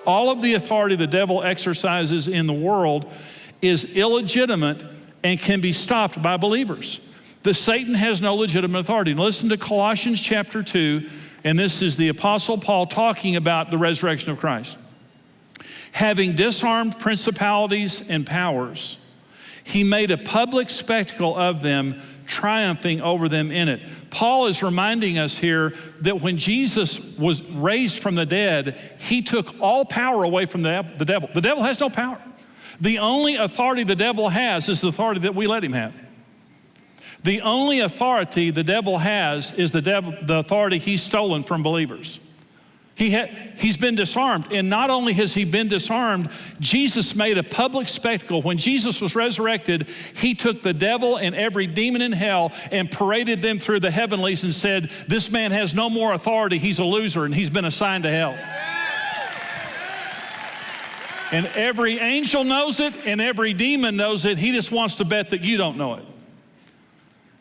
all of the authority the devil exercises in the world is illegitimate and can be stopped by believers. Satan has no legitimate authority. And listen to Colossians chapter 2, and this is the Apostle Paul talking about the resurrection of Christ. Having disarmed principalities and powers, he made a public spectacle of them, triumphing over them in it. Paul is reminding us here that when Jesus was raised from the dead, he took all power away from the devil. The devil has no power. The only authority the devil has is the authority that we let him have. The only authority the devil has is the authority he's stolen from believers. He's been disarmed, and not only has he been disarmed, Jesus made a public spectacle. When Jesus was resurrected, he took the devil and every demon in hell and paraded them through the heavenlies and said, this man has no more authority, he's a loser, and he's been assigned to hell. And every angel knows it, and every demon knows it. He just wants to bet that you don't know it.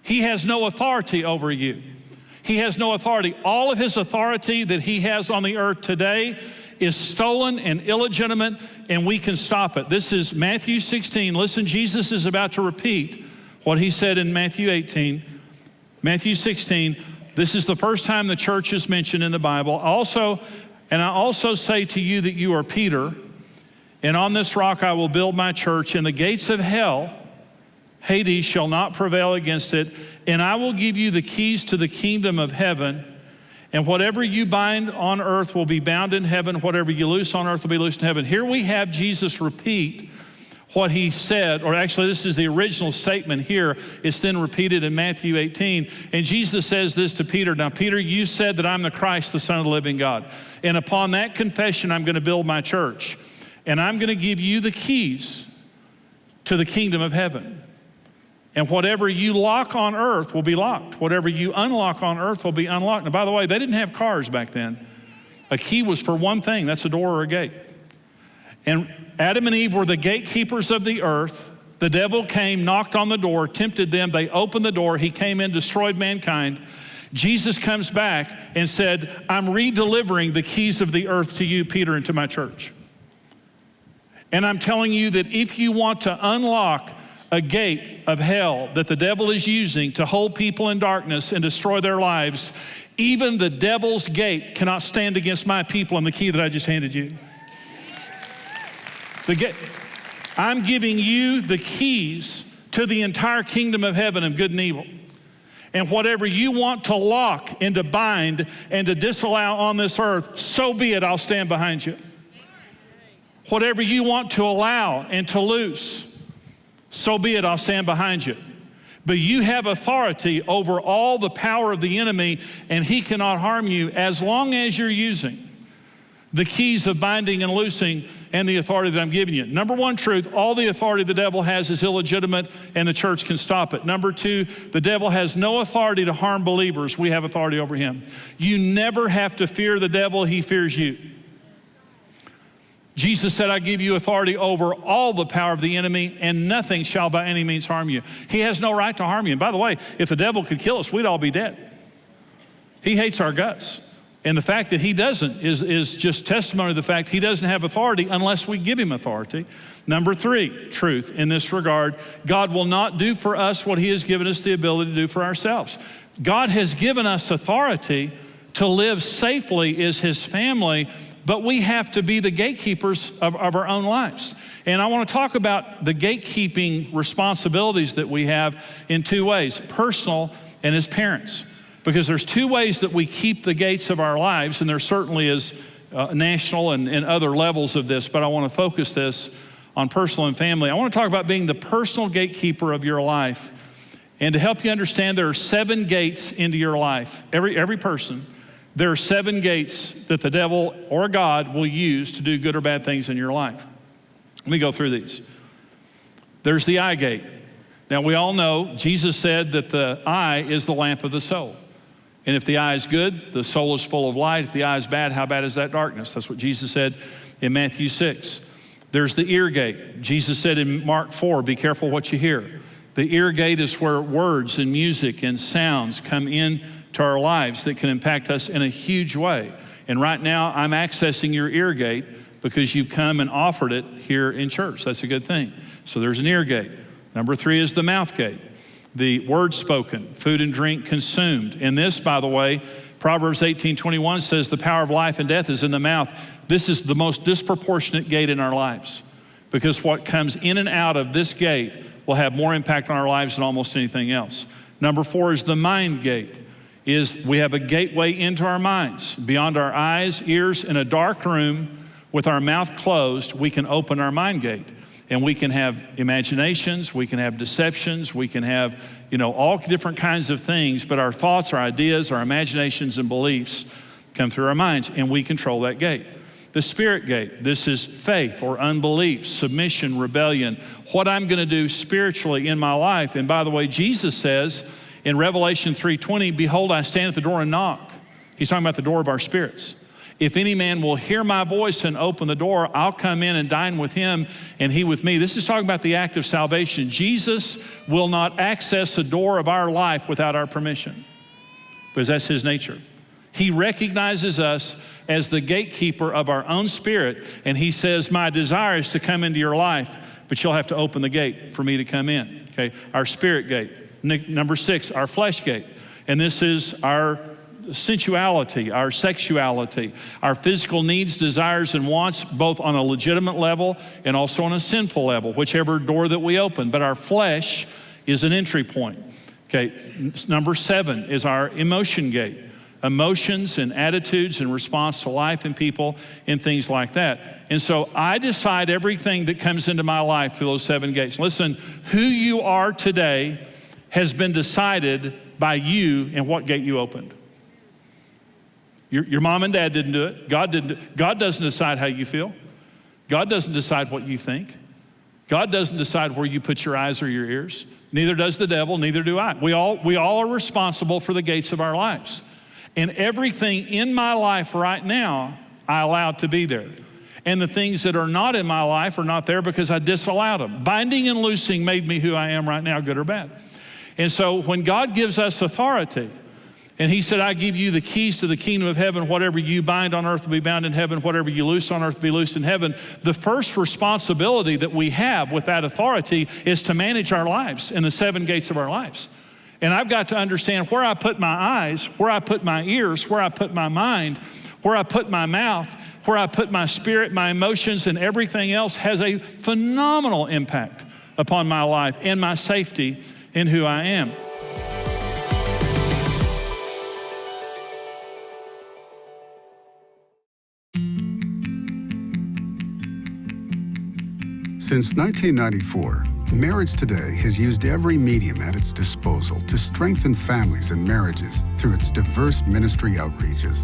He has no authority over you. He has no authority. All of his authority that he has on the earth today is stolen and illegitimate, and we can stop it. This is Matthew 16. Listen, Jesus is about to repeat what he said in Matthew 18. Matthew 16, this is the first time the church is mentioned in the Bible. I also say to you that you are Peter, and on this rock I will build my church, and the gates of hell, Hades, shall not prevail against it, and I will give you the keys to the kingdom of heaven, and whatever you bind on earth will be bound in heaven, whatever you loose on earth will be loosed in heaven. Here we have Jesus repeat what he said, or actually this is the original statement here. It's then repeated in Matthew 18, and Jesus says this to Peter, now Peter, you said that I'm the Christ, the Son of the living God, and upon that confession I'm going to build my church, and I'm going to give you the keys to the kingdom of heaven. And whatever you lock on earth will be locked. Whatever you unlock on earth will be unlocked. And by the way, they didn't have cars back then. A key was for one thing, that's a door or a gate. And Adam and Eve were the gatekeepers of the earth. The devil came, knocked on the door, tempted them. They opened the door. He came in, destroyed mankind. Jesus comes back and said, I'm redelivering the keys of the earth to you, Peter, and to my church. And I'm telling you that if you want to unlock a gate of hell that the devil is using to hold people in darkness and destroy their lives, even the devil's gate cannot stand against my people and the key that I just handed you. I'm giving you the keys to the entire kingdom of heaven of good and evil. And whatever you want to lock and to bind and to disallow on this earth, so be it, I'll stand behind you. Whatever you want to allow and to loose, so be it, I'll stand behind you. But you have authority over all the power of the enemy, and he cannot harm you as long as you're using the keys of binding and loosing and the authority that I'm giving you. Number one truth, all the authority the devil has is illegitimate, and the church can stop it. Number two, the devil has no authority to harm believers. We have authority over him. You never have to fear the devil, he fears you. Jesus said, I give you authority over all the power of the enemy, and nothing shall by any means harm you. He has no right to harm you. And by the way, if the devil could kill us, we'd all be dead. He hates our guts. And the fact that he doesn't is just testimony to the fact he doesn't have authority unless we give him authority. Number three, truth in this regard, God will not do for us what he has given us the ability to do for ourselves. God has given us authority to live safely as his family, but we have to be the gatekeepers of our own lives. And I want to talk about the gatekeeping responsibilities that we have in two ways, personal and as parents. Because there's two ways that we keep the gates of our lives, and there certainly is national and other levels of this, but I want to focus this on personal and family. I want to talk about being the personal gatekeeper of your life. And to help you understand, there are 7 gates into your life. Every person. There are 7 gates that the devil or God will use to do good or bad things in your life. Let me go through these. There's the eye gate. Now we all know Jesus said that the eye is the lamp of the soul. And if the eye is good, the soul is full of light. If the eye is bad, how bad is that darkness? That's what Jesus said in Matthew 6. There's the ear gate. Jesus said in Mark 4, be careful what you hear. The ear gate is where words and music and sounds come in to our lives that can impact us in a huge way. And right now, I'm accessing your ear gate because you've come and offered it here in church. That's a good thing. So there's an ear gate. Number 3 is the mouth gate. The word spoken, food and drink consumed. And this, by the way, Proverbs 18:21 says the power of life and death is in the mouth. This is the most disproportionate gate in our lives, because what comes in and out of this gate will have more impact on our lives than almost anything else. Number 4 is the mind gate. We have a gateway into our minds. Beyond our eyes, ears, in a dark room with our mouth closed, we can open our mind gate. And we can have imaginations, we can have deceptions, we can have, all different kinds of things, but our thoughts, our ideas, our imaginations and beliefs come through our minds, and we control that gate. The spirit gate, this is faith or unbelief, submission, rebellion, what I'm gonna do spiritually in my life. And by the way, Jesus says in Revelation 3:20, behold, I stand at the door and knock. He's talking about the door of our spirits. If any man will hear my voice and open the door, I'll come in and dine with him and he with me. This is talking about the act of salvation. Jesus will not access the door of our life without our permission, because that's his nature. He recognizes us as the gatekeeper of our own spirit, and he says, my desire is to come into your life, but you'll have to open the gate for me to come in, okay? Our spirit gate. Number 6, our flesh gate. And this is our sensuality, our sexuality, our physical needs, desires, and wants, both on a legitimate level and also on a sinful level, whichever door that we open. But our flesh is an entry point. Okay, number 7 is our emotion gate. Emotions and attitudes in response to life and people and things like that. And so I decide everything that comes into my life through those 7 gates. Listen, who you are today has been decided by you and what gate you opened. Your mom and dad didn't do it. God didn't do it. God doesn't decide how you feel. God doesn't decide what you think. God doesn't decide where you put your eyes or your ears. Neither does the devil, neither do I. We all are responsible for the gates of our lives. And everything in my life right now, I allow to be there. And the things that are not in my life are not there because I disallowed them. Binding and loosing made me who I am right now, good or bad. And so when God gives us authority, and he said, I give you the keys to the kingdom of heaven. Whatever you bind on earth will be bound in heaven. Whatever you loose on earth will be loosed in heaven. The first responsibility that we have with that authority is to manage our lives in the 7 gates of our lives. And I've got to understand where I put my eyes, where I put my ears, where I put my mind, where I put my mouth, where I put my spirit, my emotions, and everything else has a phenomenal impact upon my life and my safety in who I am. Since 1994, Marriage Today has used every medium at its disposal to strengthen families and marriages through its diverse ministry outreaches.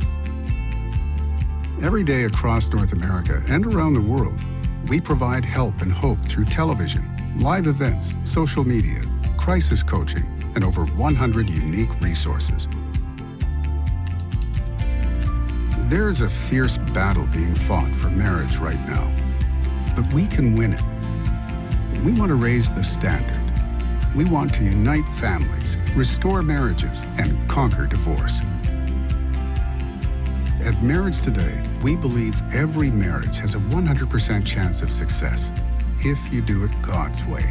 Every day across North America and around the world, we provide help and hope through television, live events, social media, crisis coaching, and over 100 unique resources. There is a fierce battle being fought for marriage right now, but we can win it. We want to raise the standard. We want to unite families, restore marriages, and conquer divorce. At Marriage Today, we believe every marriage has a 100% chance of success if you do it God's way.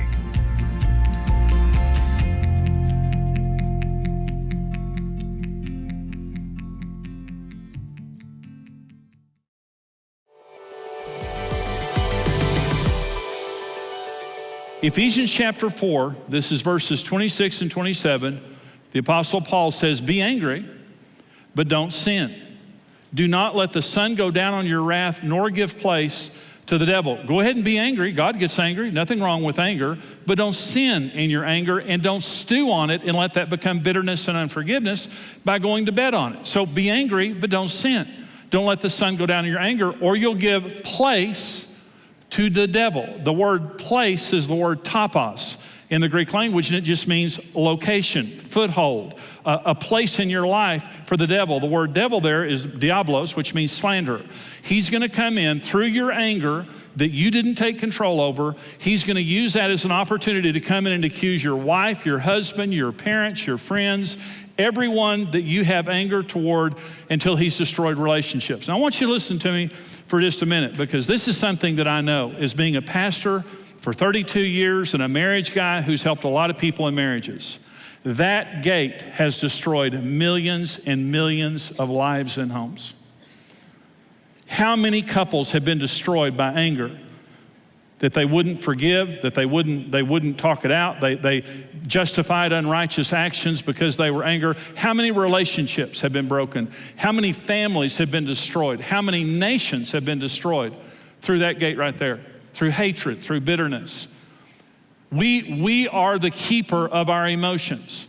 Ephesians chapter 4, this is verses 26 and 27. The Apostle Paul says, be angry, but don't sin. Do not let the sun go down on your wrath, nor give place to the devil. Go ahead and be angry. God gets angry. Nothing wrong with anger. But don't sin in your anger, and don't stew on it and let that become bitterness and unforgiveness by going to bed on it. So be angry, but don't sin. Don't let the sun go down in your anger, or you'll give place to the devil. The word place is the word topos in the Greek language, and it just means location, foothold, a place in your life for the devil. The word devil there is diablos, which means slanderer. He's gonna come in through your anger that you didn't take control over. He's gonna use that as an opportunity to come in and accuse your wife, your husband, your parents, your friends, everyone that you have anger toward until he's destroyed relationships. Now I want you to listen to me for just a minute, because this is something that I know as being a pastor for 32 years and a marriage guy who's helped a lot of people in marriages. That gate has destroyed millions and millions of lives and homes. How many couples have been destroyed by anger? That they wouldn't forgive, that they wouldn't talk it out, they justified unrighteous actions because they were angry. How many relationships have been broken? How many families have been destroyed? How many nations have been destroyed through that gate right there? Through hatred, through bitterness. We are the keeper of our emotions.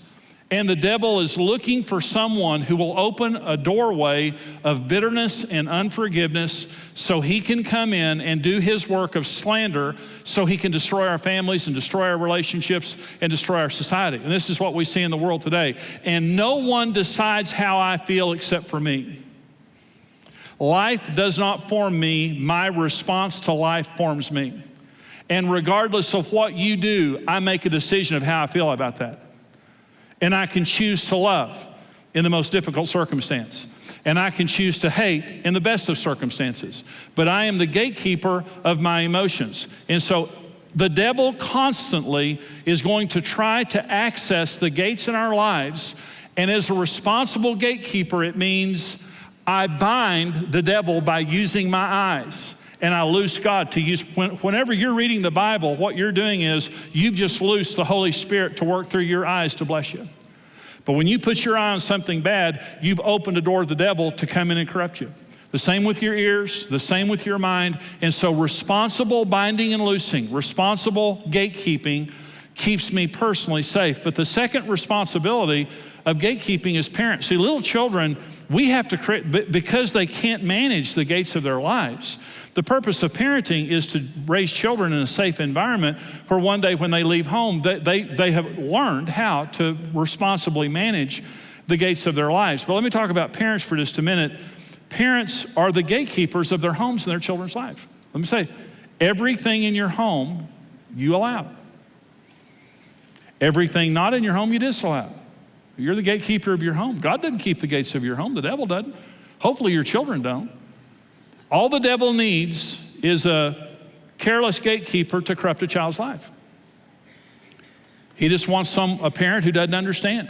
And the devil is looking for someone who will open a doorway of bitterness and unforgiveness so he can come in and do his work of slander, so he can destroy our families and destroy our relationships and destroy our society. And this is what we see in the world today. And no one decides how I feel except for me. Life does not form me. My response to life forms me. And regardless of what you do, I make a decision of how I feel about that. And I can choose to love in the most difficult circumstance. And I can choose to hate in the best of circumstances. But I am the gatekeeper of my emotions. And so the devil constantly is going to try to access the gates in our lives. And as a responsible gatekeeper, it means I bind the devil by using my eyes. And I loose God to use. Whenever you're reading the Bible, what you're doing is you've just loosed the Holy Spirit to work through your eyes to bless you. But when you put your eye on something bad, you've opened the door to the devil to come in and corrupt you. The same with your ears, the same with your mind. And so responsible binding and loosing, responsible gatekeeping keeps me personally safe. But the second responsibility of gatekeeping is parents. See, little children, we have to create, because they can't manage the gates of their lives. The purpose of parenting is to raise children in a safe environment where one day when they leave home, they have learned how to responsibly manage the gates of their lives. But let me talk about parents for just a minute. Parents are the gatekeepers of their homes and their children's lives. Let me say, everything in your home, you allow. Everything not in your home, you disallow. You're the gatekeeper of your home. God doesn't keep the gates of your home. The devil doesn't. Hopefully your children don't. All the devil needs is a careless gatekeeper to corrupt a child's life. He just wants a parent who doesn't understand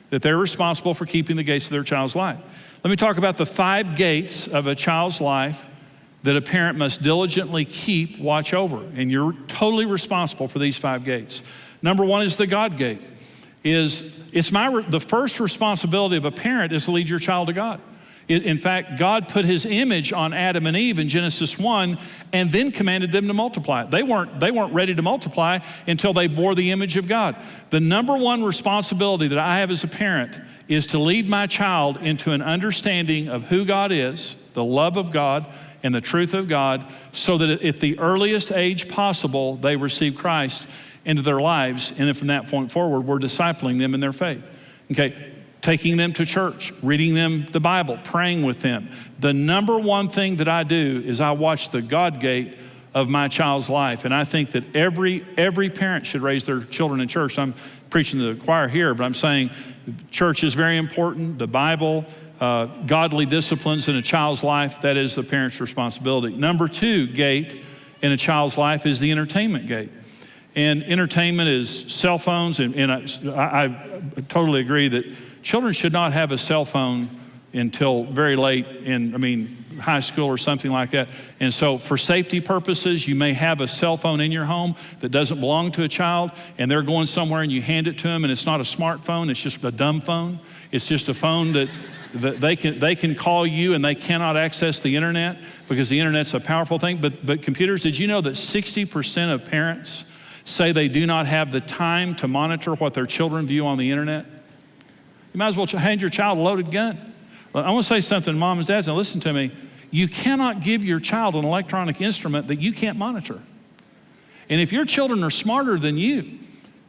that they're responsible for keeping the gates of their child's life. Let me talk about the 5 gates of a child's life that a parent must diligently keep watch over. And you're totally responsible for these 5 gates. Number 1 is the God gate. The first responsibility of a parent is to lead your child to God. In fact, God put his image on Adam and Eve in Genesis 1 and then commanded them to multiply. They weren't ready to multiply until they bore the image of God. The number 1 responsibility that I have as a parent is to lead my child into an understanding of who God is, the love of God, and the truth of God, so that at the earliest age possible, they receive Christ into their lives. And then from that point forward, we're discipling them in their faith. Okay. Taking them to church, reading them the Bible, praying with them. The number 1 thing that I do is I watch the God gate of my child's life. And I think that every parent should raise their children in church. I'm preaching to the choir here, but I'm saying church is very important. The Bible, godly disciplines in a child's life, that is the parent's responsibility. Number 2 gate in a child's life is the entertainment gate. And entertainment is cell phones. And I totally agree that children should not have a cell phone until very late in, high school or something like that. And so for safety purposes, you may have a cell phone in your home that doesn't belong to a child, and they're going somewhere and you hand it to them, and it's not a smartphone, it's just a dumb phone. It's just a phone that they can call you and they cannot access the internet because the internet's a powerful thing. But computers, did you know that 60% of parents say they do not have the time to monitor what their children view on the internet? You might as well hand your child a loaded gun. I want to say something, mom and dads, now listen to me. You cannot give your child an electronic instrument that you can't monitor. And if your children are smarter than you,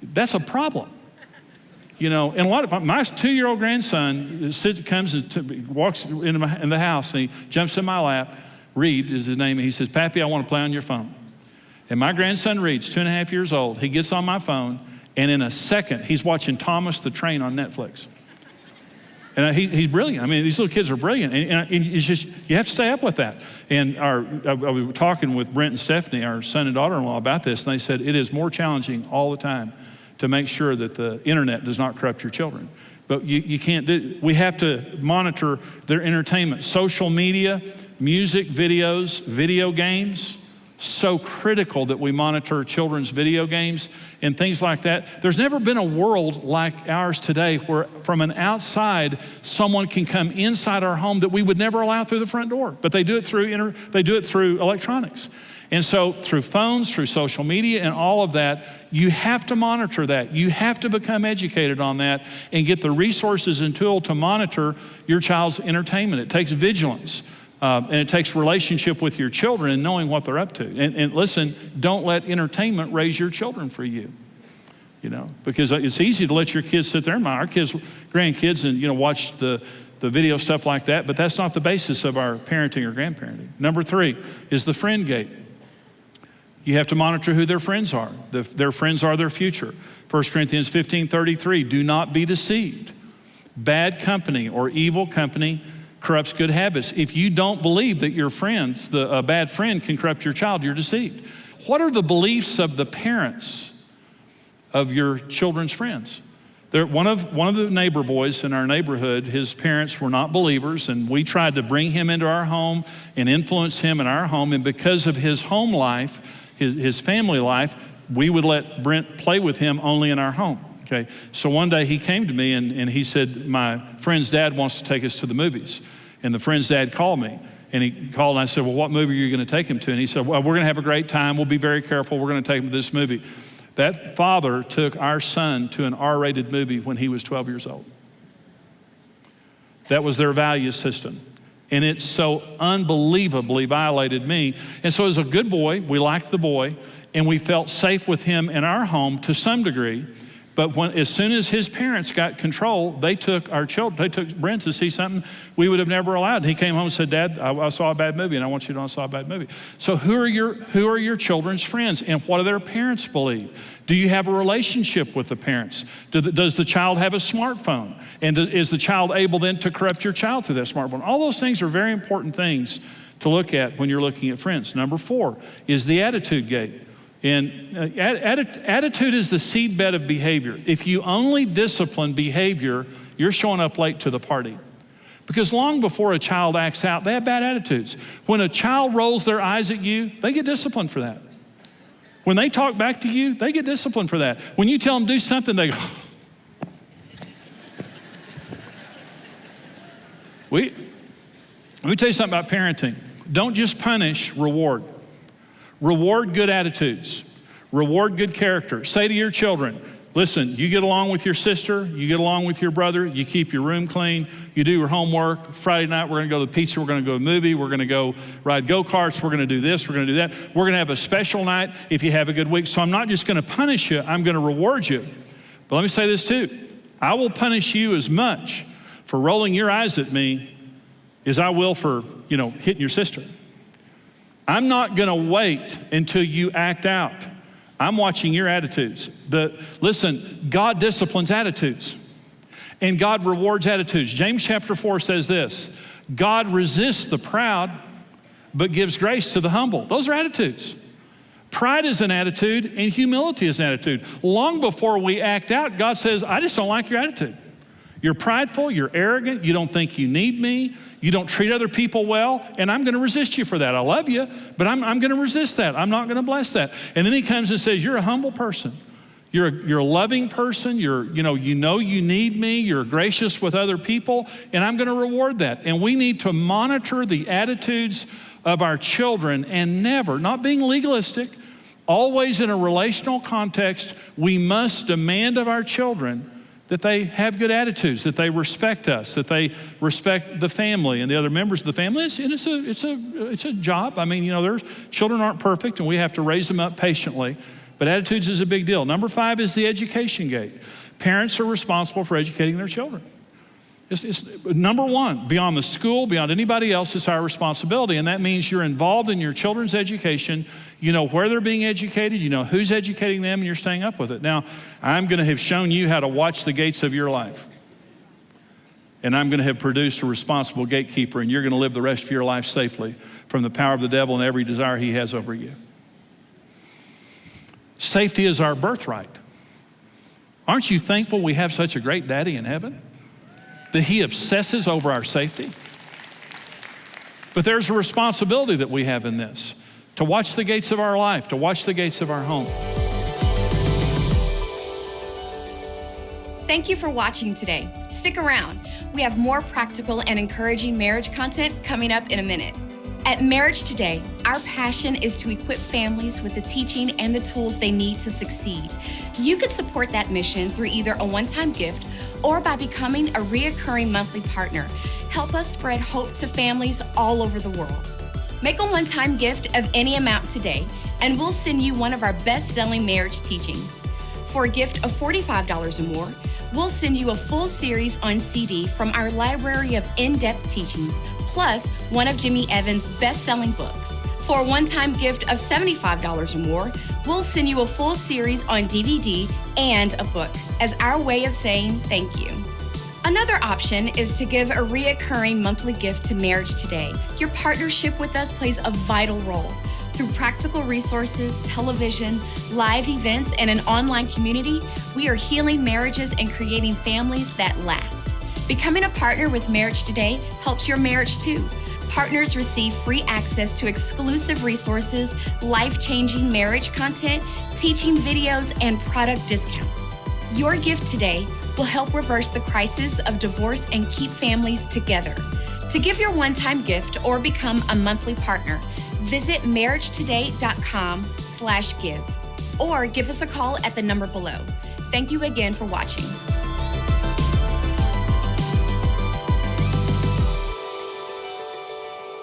that's a problem. And a lot of my 2-year-old grandson comes and walks in the house and he jumps in my lap. Reed is his name. He says, "Pappy, I want to play on your phone." And my grandson Reed's 2.5 years old. He gets on my phone, and in a second, he's watching Thomas the Train on Netflix. And he's brilliant. I mean, these little kids are brilliant. And it's just, you have to stay up with that. And I was talking with Brent and Stephanie, our son and daughter-in-law, about this, and they said it is more challenging all the time to make sure that the internet does not corrupt your children. But you can't do, we have to monitor their entertainment. Social media, music, videos, video games, so critical that we monitor children's video games and things like that. There's never been a world like ours today where from an outside, someone can come inside our home that we would never allow through the front door. But they do it through electronics. And so through phones, through social media and all of that, you have to monitor that. You have to become educated on that and get the resources and tool to monitor your child's entertainment. It takes vigilance. And it takes relationship with your children and knowing what they're up to. And listen, don't let entertainment raise your children for you. Because it's easy to let your kids sit there, our kids, grandkids, and watch the video stuff like that, but that's not the basis of our parenting or grandparenting. Number 3 is the friend gate. You have to monitor who their friends are. Their friends are their future. 1 Corinthians 15:33, do not be deceived. Bad company or evil company corrupts good habits. If you don't believe that your friends, a bad friend can corrupt your child, you're deceived. What are the beliefs of the parents of your children's friends? One of the neighbor boys in our neighborhood, his parents were not believers, and we tried to bring him into our home and influence him in our home. And because of his home life, his family life, we would let Brent play with him only in our home. Okay, so one day he came to me and he said, my friend's dad wants to take us to the movies. And the friend's dad called me. And he called and I said, well, what movie are you going to take him to? And he said, well, we're going to have a great time. We'll be very careful. We're going to take him to this movie. That father took our son to an R-rated movie when he was 12 years old. That was their value system. And it so unbelievably violated me. And so as a good boy, we liked the boy, and we felt safe with him in our home to some degree. But as soon as his parents got control, they took our children, they took Brent to see something we would have never allowed. And he came home and said, Dad, I saw a bad movie, and I want you to know I saw a bad movie. So who are your children's friends, and what do their parents believe? Do you have a relationship with the parents? Does the child have a smartphone? And is the child able then to corrupt your child through that smartphone? All those things are very important things to look at when you're looking at friends. Number 4 is the attitude gate. And attitude is the seedbed of behavior. If you only discipline behavior, you're showing up late to the party. Because long before a child acts out, they have bad attitudes. When a child rolls their eyes at you, they get disciplined for that. When they talk back to you, they get disciplined for that. When you tell them to do something, they go, Let me tell you something about parenting. Don't just punish, reward. Reward good attitudes. Reward good character. Say to your children, listen, you get along with your sister, you get along with your brother, you keep your room clean, you do your homework. Friday night, we're gonna go to the pizza, we're gonna go to a movie, we're gonna go ride go-karts, we're gonna do this, we're gonna do that. We're gonna have a special night if you have a good week. So I'm not just gonna punish you, I'm gonna reward you. But let me say this too. I will punish you as much for rolling your eyes at me as I will for, hitting your sister. I'm not gonna wait until you act out. I'm watching your attitudes. Listen, God disciplines attitudes, and God rewards attitudes. James chapter 4 says this, God resists the proud, but gives grace to the humble. Those are attitudes. Pride is an attitude, and humility is an attitude. Long before we act out, God says, I just don't like your attitude. You're prideful, you're arrogant, you don't think you need me, you don't treat other people well, and I'm gonna resist you for that. I love you, but I'm gonna resist that. I'm not gonna bless that. And then he comes and says, you're a humble person. You're a loving person, you know you need me, you're gracious with other people, and I'm gonna reward that. And we need to monitor the attitudes of our children and never, not being legalistic, always in a relational context, we must demand of our children that they have good attitudes, that they respect us, that they respect the family and the other members of the family. It's a job. I mean, their children aren't perfect, and we have to raise them up patiently. But attitudes is a big deal. Number 5 is the education gate. Parents are responsible for educating their children. It's number 1, beyond the school, beyond anybody else, it's our responsibility. And that means you're involved in your children's education. You know where they're being educated, you know who's educating them, and you're staying up with it. Now, I'm gonna have shown you how to watch the gates of your life. and I'm going to have produced a responsible gatekeeper, and you're going to live the rest of your life safely from the power of the devil and every desire he has over you. Safety is our birthright. Aren't you thankful we have such a great daddy in heaven? That he obsesses over our safety? But there's a responsibility that we have in this, to watch the gates of our life, to watch the gates of our home. Thank you for watching today. Stick around. We have more practical and encouraging marriage content coming up in a minute. At Marriage Today, our passion is to equip families with the teaching and the tools they need to succeed. You can support that mission through either a one-time gift or by becoming a reoccurring monthly partner. Help us spread hope to families all over the world. Make a one-time gift of any amount today, and we'll send you one of our best-selling marriage teachings. For a gift of $45 or more, we'll send you a full series on CD from our library of in-depth teachings, plus one of Jimmy Evans' best-selling books. For a one-time gift of $75 or more, we'll send you a full series on DVD and a book as our way of saying thank you. Another option is to give a reoccurring monthly gift to Marriage Today. Your partnership with us plays a vital role. Through practical resources, television, live events, and an online community, we are healing marriages and creating families that last. Becoming a partner with Marriage Today helps your marriage too. Partners receive free access to exclusive resources, life-changing marriage content, teaching videos, and product discounts. Your gift today will help reverse the crisis of divorce and keep families together. To give your one-time gift or become a monthly partner, visit marriagetoday.com/give or give us a call at the number below. Thank you again for watching.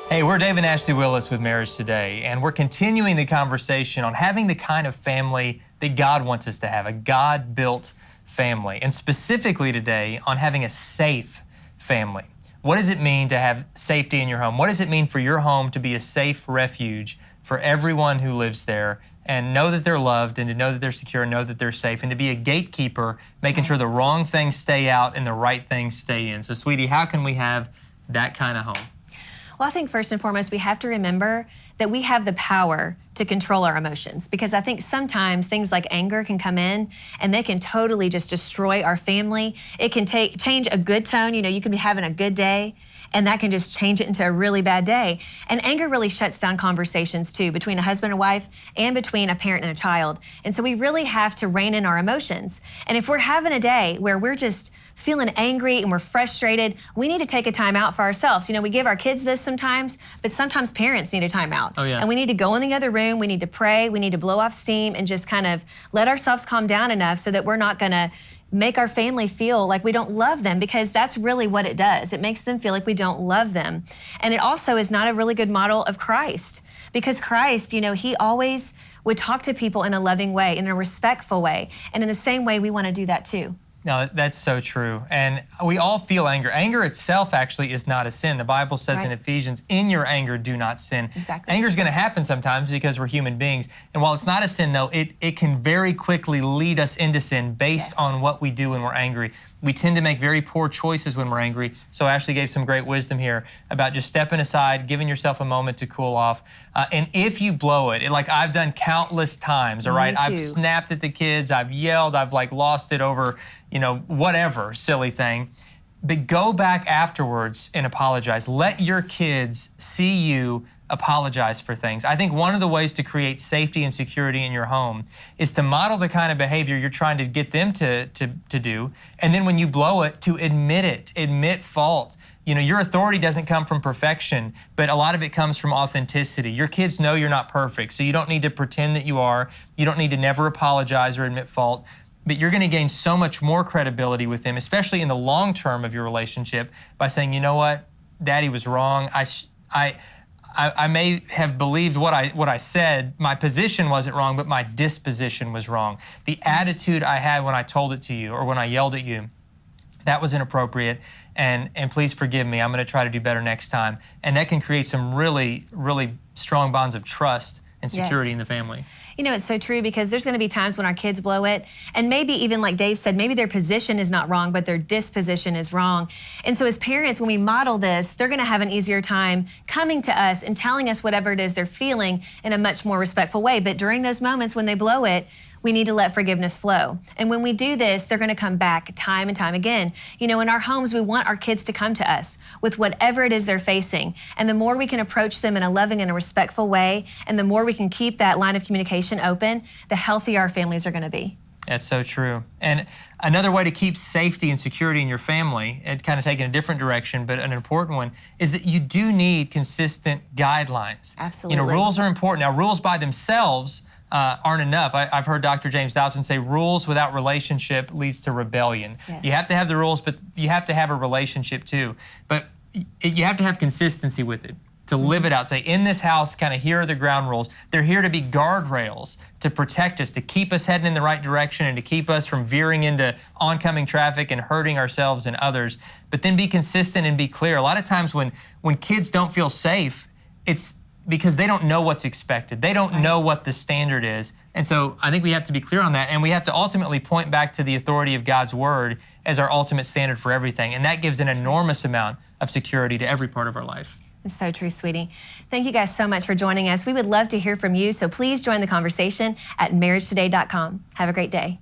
Hey, we're Dave and Ashley Willis with Marriage Today, and we're continuing the conversation on having the kind of family that God wants us to have, a God-built family, and specifically today on having a safe family. What does it mean to have safety in your home? What does it mean for your home to be a safe refuge for everyone who lives there, and know that they're loved, and to know that they're secure, and know that they're safe, and to be a gatekeeper, making sure the wrong things stay out and the right things stay in? So, sweetie, how can we have that kind of home? Well, I think first and foremost, we have to remember that we have the power to control our emotions, because I think sometimes things like anger can come in and they can totally just destroy our family. It can change a good tone. You know, you can be having a good day and that can just change it into a really bad day. And anger really shuts down conversations too, between a husband and wife and between a parent and a child. And so we really have to rein in our emotions. And if we're having a day where we're just feeling angry and we're frustrated, we need to take a time out for ourselves. You know, we give our kids this sometimes, but sometimes parents need a time out. Oh, yeah. And we need to go in the other room, we need to pray, we need to blow off steam and just kind of let ourselves calm down enough so that we're not gonna make our family feel like we don't love them, because that's really what it does. It makes them feel like we don't love them. And it also is not a really good model of Christ, because Christ, you know, he always would talk to people in a loving way, in a respectful way. And in the same way, we want to do that too. No, that's so true. And we all feel anger. Anger itself actually is not a sin. The Bible says in Ephesians, in your anger, do not sin. Exactly. Anger is going to happen sometimes because we're human beings. And while it's not a sin, though, it can very quickly lead us into sin based on what we do when we're angry. We tend to make very poor choices when we're angry. So Ashley gave some great wisdom here about just stepping aside, giving yourself a moment to cool off. And if you blow it, like I've done countless times, all right? I've snapped at the kids, I've yelled, I've like lost it over, you know, whatever silly thing. But go back afterwards and apologize. Let your kids see you apologize for things. I think one of the ways to create safety and security in your home is to model the kind of behavior you're trying to get them to do. And then when you blow it, to admit it, admit fault. You know, your authority doesn't come from perfection, but a lot of it comes from authenticity. Your kids know you're not perfect, so you don't need to pretend that you are. You don't need to never apologize or admit fault. But you're going to gain so much more credibility with them, especially in the long term of your relationship, by saying, you know what, Daddy was wrong. I may have believed what I said. My position wasn't wrong, but my disposition was wrong. The attitude I had when I told it to you or when I yelled at you, that was inappropriate, and please forgive me. I'm going to try to do better next time. And that can create some really, really strong bonds of trust and security Yes. in the family. You know, it's so true because there's going to be times when our kids blow it. And maybe even like Dave said, maybe their position is not wrong, but their disposition is wrong. And so as parents, when we model this, they're going to have an easier time coming to us and telling us whatever it is they're feeling in a much more respectful way. But during those moments when they blow it, we need to let forgiveness flow. And when we do this, they're going to come back time and time again. You know, in our homes, we want our kids to come to us with whatever it is they're facing. And the more we can approach them in a loving and a respectful way, and the more we can keep that line of communication open, the healthier our families are going to be. That's so true. And another way to keep safety and security in your family, and kind of taking a different direction, but an important one, is that you do need consistent guidelines. Absolutely. You know, rules are important. Now, rules by themselves aren't enough. I've heard Dr. James Dobson say rules without relationship leads to rebellion. Yes. You have to have the rules, but you have to have a relationship too. But you have to have consistency with it, to live it out. Say, in this house, kind of here are the ground rules. They're here to be guardrails to protect us, to keep us heading in the right direction and to keep us from veering into oncoming traffic and hurting ourselves and others. But then be consistent and be clear. A lot of times when kids don't feel safe, it's because they don't know what's expected. They don't know what the standard is. And so I think we have to be clear on that, and we have to ultimately point back to the authority of God's word as our ultimate standard for everything. And that gives an enormous amount of security to every part of our life. It's so true, sweetie. Thank you guys so much for joining us. We would love to hear from you, so please join the conversation at marriagetoday.com. Have a great day.